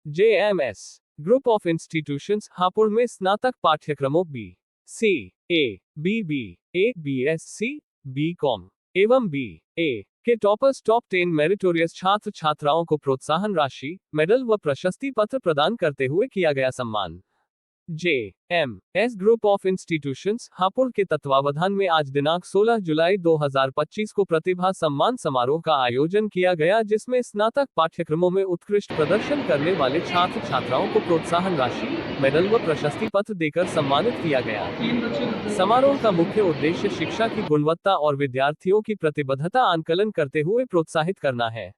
JMS group of institutions Hapur में स्नातक पाठ्यक्रमों BCA, BBA, BSc, BCom एवं BA के टॉपर्स टॉप 10 मेरिटोरियस छात्र छात्राओं को प्रोत्साहन राशि, मेडल व प्रशस्ति पत्र प्रदान करते हुए किया गया सम्मान। JMS group of institutions Hapur के तत्वावधान में आज दिनांक 16 जुलाई 2025 को प्रतिभा सम्मान समारोह का आयोजन किया गया, जिसमें स्नातक पाठ्यक्रमों में उत्कृष्ट प्रदर्शन करने वाले छात्र छात्राओं को प्रोत्साहन राशि, मेडल व प्रशस्ति पत्र देकर सम्मानित किया गया। समारोह का मुख्य उद्देश्य शिक्षा की गुणवत्ता और विद्यार्थियों की प्रतिबद्धता आंकलन करते हुए प्रोत्साहित करना है।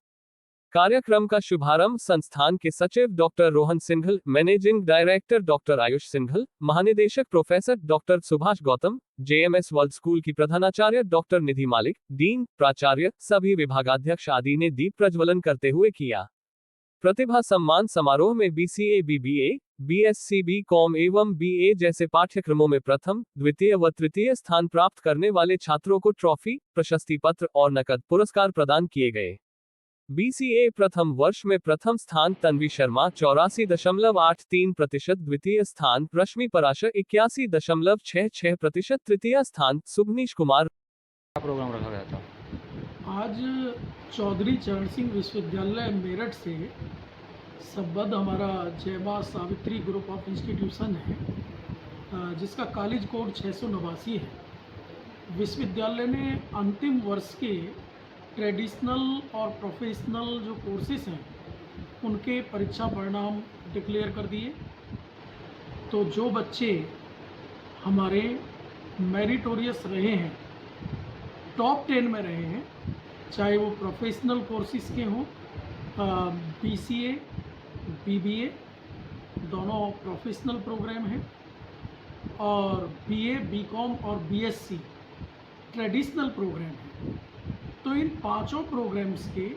कार्यक्रम का शुभारंभ संस्थान के सचिव doctor Rohan Singhal, managing director doctor Ayush Singhal, महानिदेशक professor doctor Subhash Gautam, JMS World School की प्रधानाचार्य डॉक्टर निधि मालिक, डीन, प्राचार्य, सभी विभागाध्यक्ष आदि ने दीप प्रज्वलन करते हुए किया। प्रतिभा सम्मान समारोह में BCA, BBA, BSc, BCom एवं BA जैसे पाठ्यक्रमों में प्रथम, द्वितीय व तृतीय स्थान प्राप्त करने वाले छात्रों को ट्रॉफी, प्रशस्ति पत्र और नकद पुरस्कार प्रदान किए गए। BCA प्रथम वर्ष में प्रथम स्थान तन्वी शर्मा 84.83%, द्वितीय स्थान रश्मि पराशर 81.66%, तृतीय स्थान सुभनीश कुमार। प्रोग्राम रखा गया था आज चौधरी चरण सिंह विश्वविद्यालय मेरठ से संबद्ध हमारा जयमा सावित्री ग्रुप ऑफ इंस्टीट्यूशन है, जिसका कॉलेज कोड 689 है। विश्वविद्यालय ने अंतिम वर्ष के ट्रेडिशनल और प्रोफेशनल जो कोर्सेज हैं उनके परीक्षा परिणाम डिक्लेयर कर दिए। तो जो बच्चे हमारे मेरिटोरियस रहे हैं, टॉप 10 में रहे हैं, चाहे वो प्रोफेशनल कोर्सेज के हों, BCA, BBA दोनों प्रोफेशनल प्रोग्राम हैं, और BA, BCom और BSc ट्रेडिशनल प्रोग्राम हैं। तो इन पांचों प्रोग्राम्स के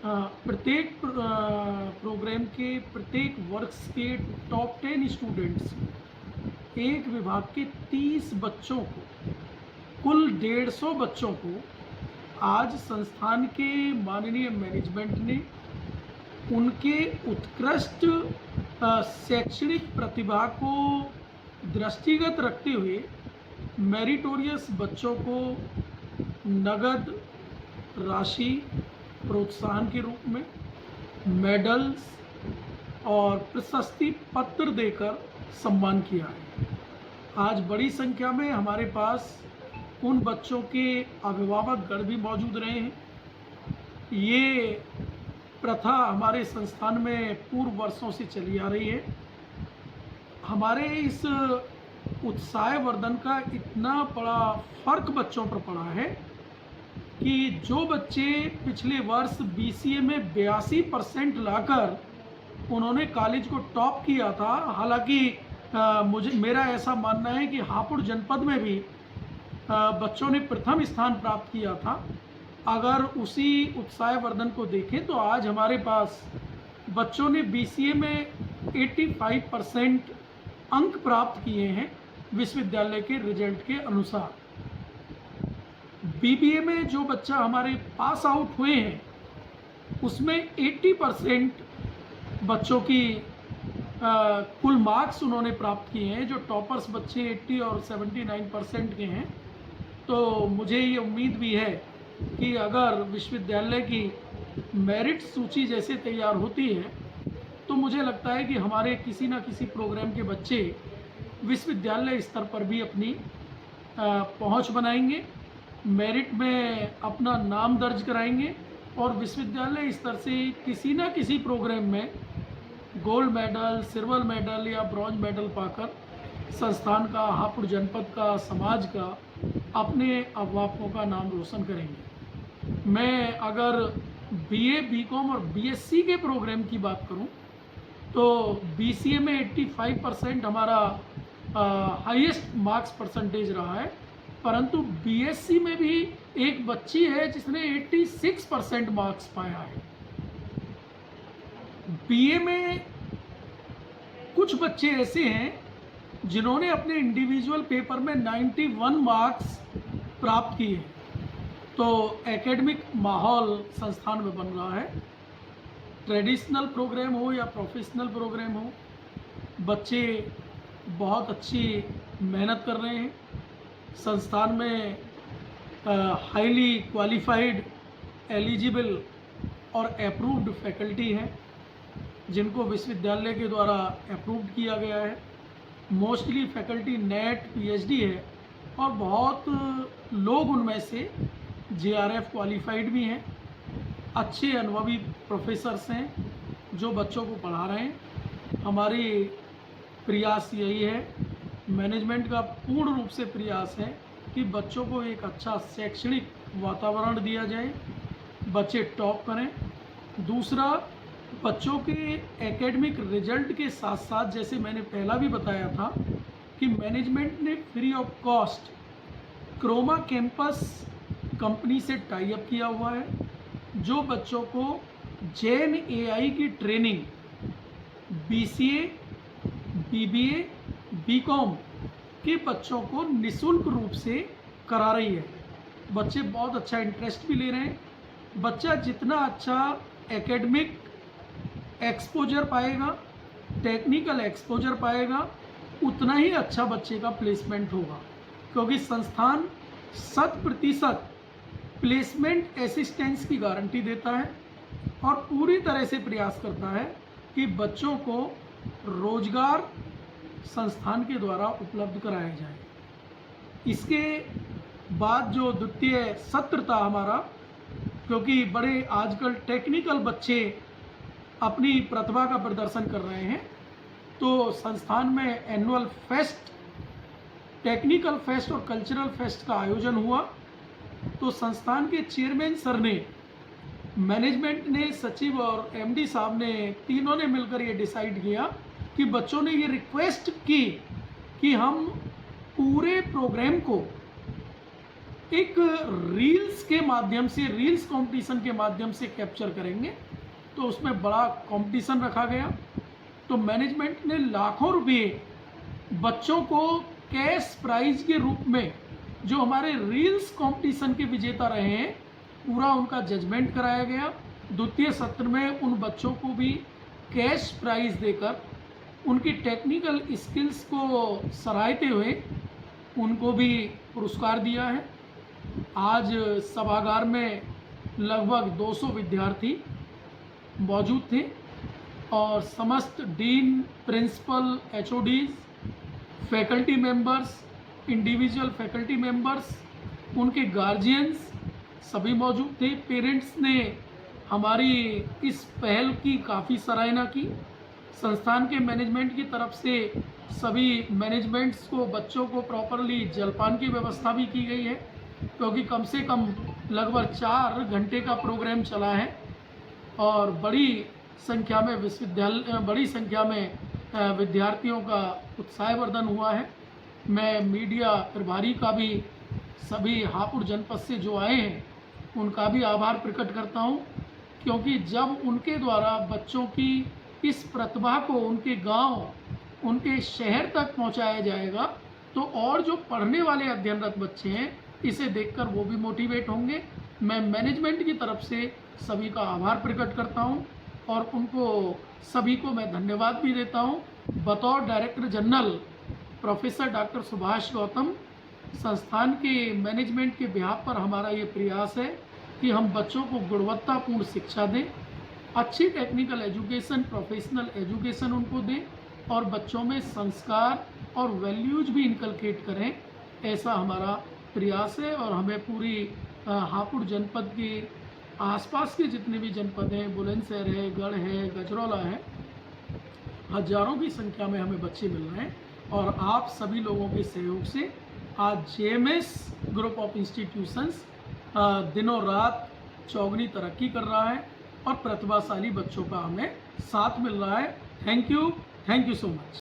प्रत्येक प्रोग्राम के प्रत्येक वर्ष के टॉप 10 स्टूडेंट्स, एक विभाग के 30 बच्चों को, कुल 150 बच्चों को आज संस्थान के माननीय मैनेजमेंट ने उनके उत्कृष्ट शैक्षणिक प्रतिभा को दृष्टिगत रखते हुए मेरिटोरियस बच्चों को नगद राशि प्रोत्साहन के रूप में, मेडल्स और प्रशस्ति पत्र देकर सम्मान किया है। आज बड़ी संख्या में हमारे पास उन बच्चों के अभिभावक गण भी मौजूद रहे हैं। ये प्रथा हमारे संस्थान में पूर्व वर्षों से चली आ रही है। हमारे इस उत्साह वर्धन का इतना बड़ा फर्क बच्चों पर पड़ा है कि जो बच्चे पिछले वर्ष BCA में 82% लाकर उन्होंने कॉलेज को टॉप किया था, हालांकि मेरा ऐसा मानना है कि हापुड़ जनपद में भी बच्चों ने प्रथम स्थान प्राप्त किया था। अगर उसी उत्साह वर्धन को देखें तो आज हमारे पास बच्चों ने BCA में 85% अंक प्राप्त किए हैं विश्वविद्यालय के रिजल्ट के अनुसार। BBA में जो बच्चा हमारे पास आउट हुए हैं उसमें 80% बच्चों की कुल मार्क्स उन्होंने प्राप्त किए हैं। जो टॉपर्स बच्चे 80 और 79% के हैं, तो मुझे ये उम्मीद भी है कि अगर विश्वविद्यालय की मेरिट सूची जैसे तैयार होती है तो मुझे लगता है कि हमारे किसी न किसी प्रोग्राम के बच्चे विश्वविद्यालय स्तर पर भी अपनी पहुंच बनाएंगे, मेरिट में अपना नाम दर्ज कराएंगे और विश्वविद्यालय स्तर से किसी न किसी प्रोग्राम में गोल्ड मेडल, सिल्वर मेडल या ब्रॉन्ज मेडल पाकर संस्थान का, हापुड़ जनपद का, समाज का, अपने अभिभावकों का नाम रोशन करेंगे। मैं अगर BA, BCom और BSc के प्रोग्राम की बात करूं तो BCA में 85% हमारा हाईएस्ट मार्क्स परसेंटेज रहा है, परंतु BSc में भी एक बच्ची है जिसने 86% मार्क्स पाया है। BA में कुछ बच्चे ऐसे हैं जिन्होंने अपने इंडिविजुअल पेपर में 91 मार्क्स प्राप्त किए हैं। तो एकेडमिक माहौल संस्थान में बन रहा है। ट्रेडिशनल प्रोग्राम हो या प्रोफेशनल प्रोग्राम हो, बच्चे बहुत अच्छी मेहनत कर रहे हैं। संस्थान में हाईली क्वालिफाइड, एलिजिबल और अप्रूव्ड फैकल्टी हैं जिनको विश्वविद्यालय के द्वारा अप्रूव्ड किया गया है। मोस्टली फैकल्टी नेट पीएचडी है और बहुत लोग उनमें से जेआरएफ क्वालिफाइड भी हैं। अच्छे अनुभवी प्रोफेसर्स हैं जो बच्चों को पढ़ा रहे हैं। हमारी प्रयास यही है, मैनेजमेंट का पूर्ण रूप से प्रयास है कि बच्चों को एक अच्छा शैक्षणिक वातावरण दिया जाए, बच्चे टॉप करें। दूसरा, बच्चों के एकेडमिक रिजल्ट के साथ साथ, जैसे मैंने पहला भी बताया था कि मैनेजमेंट ने free of cost Croma campus company से टाई अप किया हुआ है, जो बच्चों को जेन एआई की ट्रेनिंग बीसीए, बीबीए, बीकॉम के बच्चों को निःशुल्क रूप से करा रही है। बच्चे बहुत अच्छा इंटरेस्ट भी ले रहे हैं। बच्चा जितना अच्छा एकेडमिक एक्सपोजर पाएगा, टेक्निकल एक्सपोजर पाएगा, उतना ही अच्छा बच्चे का प्लेसमेंट होगा, क्योंकि संस्थान 100% प्लेसमेंट असिस्टेंस की गारंटी देता है और पूरी तरह से प्रयास करता है कि बच्चों को रोजगार संस्थान के द्वारा उपलब्ध कराया जाए। इसके बाद जो द्वितीय सत्र था हमारा, क्योंकि बड़े आजकल टेक्निकल बच्चे अपनी प्रतिभा का प्रदर्शन कर रहे हैं, तो संस्थान में एनुअल फेस्ट, टेक्निकल फेस्ट और कल्चरल फेस्ट का आयोजन हुआ। तो संस्थान के चेयरमैन सर ने, मैनेजमेंट ने, सचिव और एमडी साहब ने, तीनों ने मिलकर ये डिसाइड किया कि बच्चों ने ये रिक्वेस्ट की कि हम पूरे प्रोग्राम को एक रील्स के माध्यम से, रील्स कंपटीशन के माध्यम से कैप्चर करेंगे। तो उसमें बड़ा कंपटीशन रखा गया। तो मैनेजमेंट ने लाखों रुपए बच्चों को कैश प्राइज के रूप में, जो हमारे रील्स कंपटीशन के विजेता रहे हैं, पूरा उनका जजमेंट कराया गया। द्वितीय सत्र में उन बच्चों को भी कैश प्राइज देकर उनकी टेक्निकल स्किल्स को सराहते हुए उनको भी पुरस्कार दिया है। आज सभागार में लगभग 200 विद्यार्थी मौजूद थे और समस्त dean, principal, HODs, faculty members, individual faculty members, उनके गार्जियंस सभी मौजूद थे। पेरेंट्स ने हमारी इस पहल की काफ़ी सराहना की। संस्थान के मैनेजमेंट की तरफ से सभी मैनेजमेंट्स को, बच्चों को प्रॉपरली जलपान की व्यवस्था भी की गई है, क्योंकि कम से कम लगभग 4 घंटे का प्रोग्राम चला है और बड़ी संख्या में विद्यार्थियों का उत्साहवर्धन हुआ है। मैं मीडिया प्रभारी का भी, सभी हापुड़ जनपद से जो आए हैं, उनका भी आभार प्रकट करता हूं, क्योंकि जब उनके द्वारा बच्चों की इस प्रतिभा को उनके गांव, उनके शहर तक पहुंचाया जाएगा, तो और जो पढ़ने वाले अध्ययनरत बच्चे हैं, इसे देखकर वो भी मोटिवेट होंगे। मैं मैनेजमेंट की तरफ से सभी का आभार प्रकट करता हूं और उनको सभी को मैं धन्यवाद भी देता हूं। बतौर director general professor doctor Subhash Gautam, संस्थान के मैनेजमेंट के बिहाफ पर हमारा ये प्रयास है कि हम बच्चों को गुणवत्तापूर्ण शिक्षा दें, अच्छी टेक्निकल एजुकेशन, प्रोफेशनल एजुकेशन उनको दें और बच्चों में संस्कार और वैल्यूज भी इनकलकेट करें। ऐसा हमारा प्रयास है और हमें पूरी हापुड़ जनपद के आसपास के जितने भी जनपद हैं, बुलंदशहर है, गढ़ है, गजरौला है, हजारों की संख्या में हमें बच्चे मिल रहे हैं और आप सभी लोगों के सहयोग से आज जेएमएस ग्रुप ऑफ इंस्टीट्यूशंस दिनों रात चौगनी तरक्की कर रहा है और प्रतिभाशाली बच्चों का हमें साथ मिल रहा है। Thank you so much.